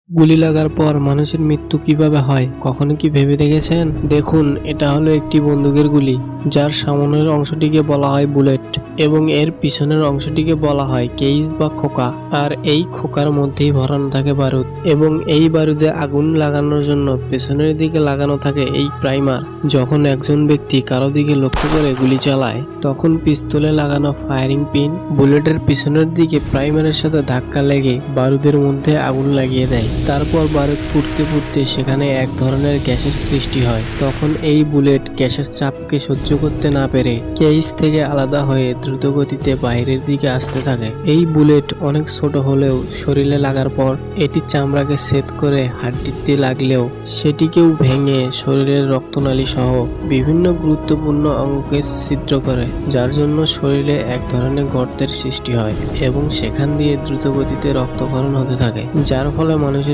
গুলি লাগার পর মানুষের মৃত্যু কিভাবে হয় কখনো কি ভেবে দেখেছেন? দেখুন, এটা হলো একটি বন্দুকের গুলি, যার সামনের অংশটিকে বলা হয় বুলেট এবং এর পিছনের অংশটিকে বলা হয় কেইস বা খোকা। আর এই খোকার মধ্যেই ভরানো থাকে বারুদ এবং এই বারুদে আগুন লাগানোর জন্য পেছনের দিকে লাগানো থাকে এই প্রাইমার। যখন একজন ব্যক্তি কারো দিকে লক্ষ্য করে গুলি চালায়, তখন পিস্তলে লাগানো ফায়ারিং পিন বুলেটের পিছনের দিকে প্রাইমারের সাথে ধাক্কা লেগে বারুদের মধ্যে আগুন লাগিয়ে দেয়। তারপর বারুদ ফুটতে ফুটতে সেখানে এক ধরনের গ্যাসের সৃষ্টি হয়। তখন এই বুলেট গ্যাসের চাপকে সহ্য করতে না পেরে কেইস থেকে আলাদা হয়ে দ্রুত গতিতে বাইরের দিকে আসতে থাকে। এই বুলেট অনেক ছোট হলেও শরীরে লাগার পর এটি চামড়াকে ছেদ করে হাড্ডিতে লাগলেও সেটিকেও ভেঙে শরীরের রক্তনালী সহ বিভিন্ন গুরুত্বপূর্ণ অঙ্গকে ছিদ্র করে, যার জন্য শরীরে এক ধরনের গর্তের সৃষ্টি হয় এবং সেখান দিয়ে দ্রুত গতিতে রক্তক্ষরণ হতে থাকে, যার ফলে মানুষের